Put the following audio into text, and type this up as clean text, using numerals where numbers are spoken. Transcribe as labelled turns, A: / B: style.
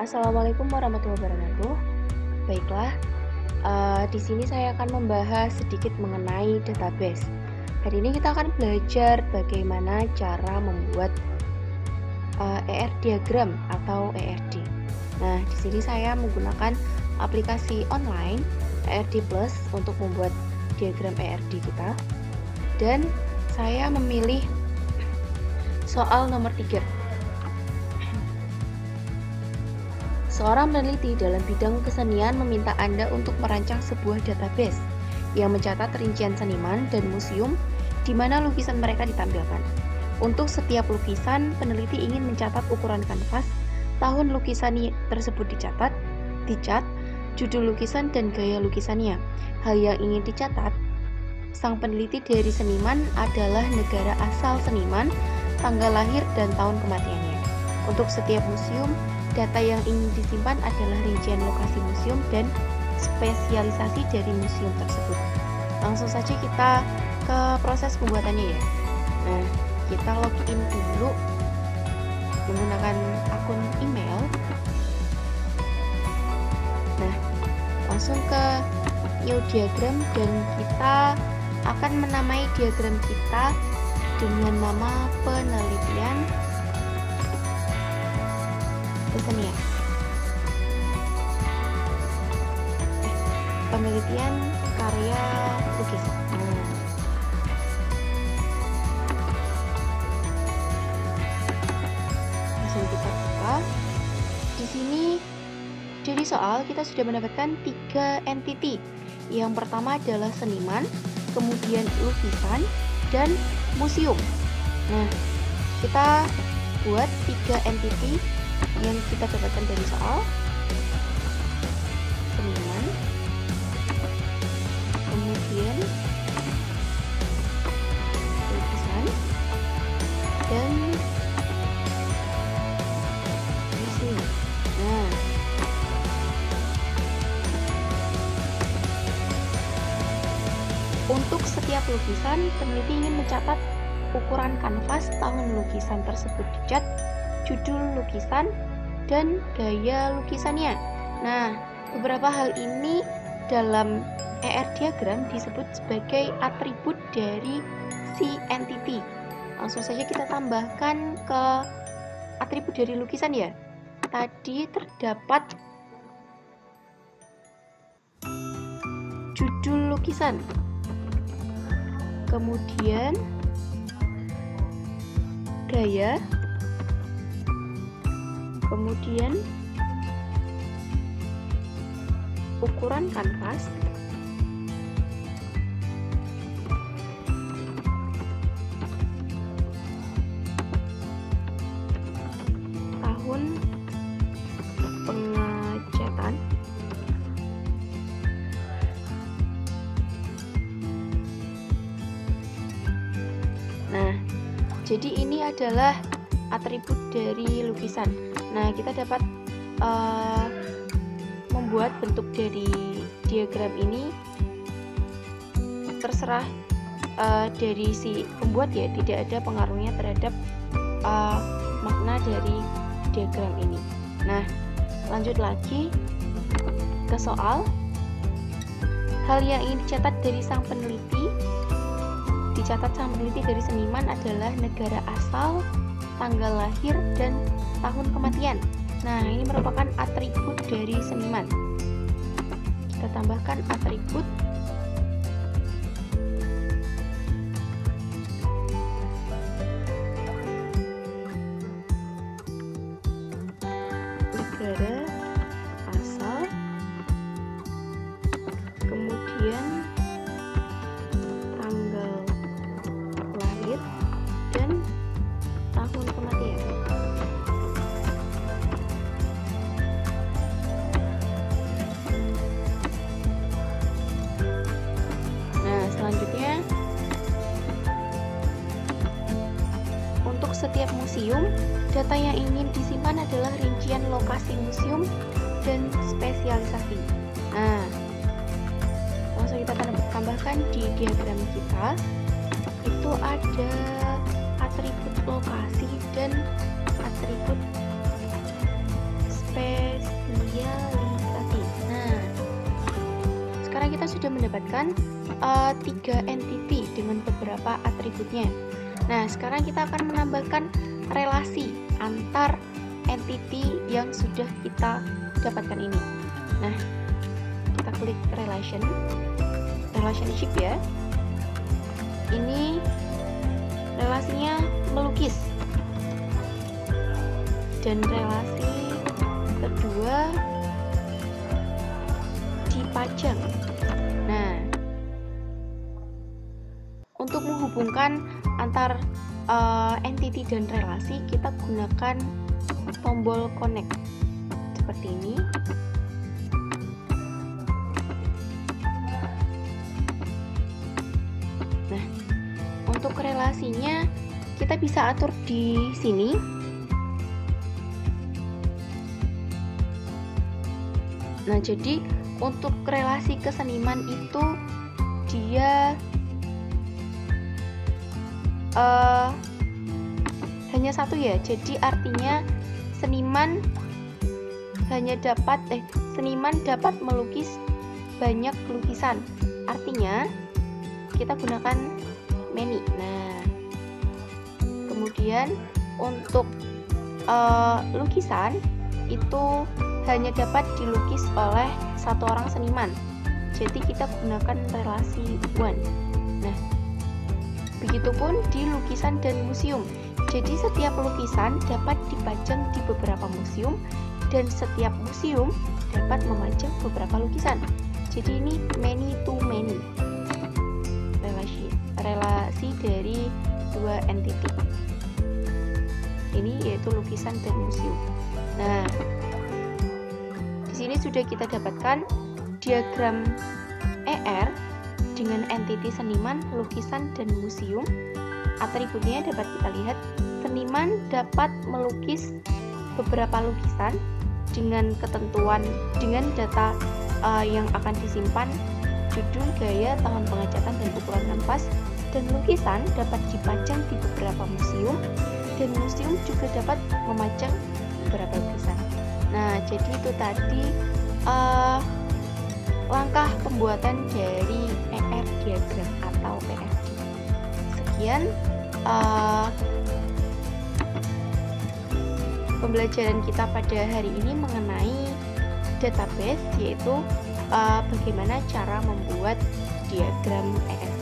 A: Assalamualaikum warahmatullahi wabarakatuh. Baiklah, di sini saya akan membahas sedikit mengenai database. Hari ini kita akan belajar bagaimana cara membuat ER diagram atau ERD. Nah, di sini saya menggunakan aplikasi online ERD Plus untuk membuat diagram ERD kita. Dan saya memilih soal nomor 3. Seorang peneliti dalam bidang kesenian meminta Anda untuk merancang sebuah database yang mencatat rincian seniman dan museum di mana lukisan mereka ditampilkan. Untuk setiap lukisan, peneliti ingin mencatat ukuran kanvas, tahun lukisan tersebut dicat, judul lukisan dan gaya lukisannya. Hal yang ingin dicatat, sang peneliti dari seniman adalah negara asal seniman, tanggal lahir dan tahun kematiannya. Untuk setiap museum, data yang ingin disimpan adalah rincian lokasi museum dan spesialisasi dari museum tersebut. Langsung saja kita ke proses pembuatannya ya. Nah, kita login dulu menggunakan akun email. Nah, langsung ke new diagram dan kita akan menamai diagram kita dengan nama penelitian kesenian. Penelitian karya lukisan. Langsung kita buka. Di sini dari soal kita sudah mendapatkan 3 entity. Yang pertama adalah seniman, kemudian lukisan, dan museum. Nah, kita buat 3 entity yang kita dapatkan dari soal: seniman, kemudian lukisan, dan museum. Nah, untuk setiap lukisan, peneliti ingin mencatat ukuran kanvas, tahun lukisan tersebut dicat, judul lukisan, dan gaya lukisannya. Nah, beberapa hal ini dalam ER diagram disebut sebagai atribut dari si entity. Langsung saja kita tambahkan ke atribut dari lukisan ya. Tadi terdapat judul lukisan, kemudian gaya, kemudian ukuran kanvas, tahun pengecatan, nah, jadi ini adalah atribut dari lukisan. Nah, kita dapat membuat bentuk dari diagram ini terserah dari si pembuat ya, tidak ada pengaruhnya terhadap makna dari diagram ini. Nah, lanjut lagi ke soal. Hal yang ingin dicatat dari sang peneliti, dicatat sang peneliti dari seniman adalah negara asal, tanggal lahir, dan tahun kematian. Nah, ini merupakan atribut dari seniman. Kita tambahkan atribut negara asal, kemudian tanggal lahir, dan tahun kematian. Nah, selanjutnya untuk setiap museum, data yang ingin disimpan adalah rincian lokasi museum dan spesialisasi. Nah, langsung kita tambahkan di diagram kita. Itu ada atribut lokasi dan atribut spesialisasi. sudah mendapatkan 3 entity dengan beberapa atributnya. Nah, sekarang kita akan menambahkan relasi antar entity yang sudah kita dapatkan ini. Nah, kita klik relationship ya. Ini relasinya melukis. Dan relasi kedua dipajang. Nah, untuk menghubungkan antar entity dan relasi, kita gunakan tombol connect seperti ini. Nah, untuk relasinya kita bisa atur di sini. Nah, jadi untuk relasi ke seniman itu dia hanya satu ya. Jadi artinya seniman dapat melukis banyak lukisan. Artinya kita gunakan many. Nah, kemudian untuk lukisan itu hanya dapat dilukis oleh satu orang seniman. Jadi kita gunakan relasi one. Nah, begitupun di lukisan dan museum. Jadi setiap lukisan dapat dipajang di beberapa museum dan setiap museum dapat memajang beberapa lukisan. Jadi ini many to many. Relasi dari dua entity. Ini yaitu lukisan dan museum. Nah, di sini sudah kita dapatkan diagram ER dengan entity seniman, lukisan, dan museum. Atributnya dapat kita lihat. Seniman dapat melukis beberapa lukisan dengan ketentuan, dengan data yang akan disimpan, judul, gaya, tahun pengecatan, dan ukuran kanvas. Dan lukisan dapat dipajang di beberapa museum, dan museum juga dapat memajang beberapa lukisan. Nah, jadi itu tadi langkah pembuatan dari ER diagram atau PFD. Sekian pembelajaran kita pada hari ini mengenai database, yaitu bagaimana cara membuat diagram ER.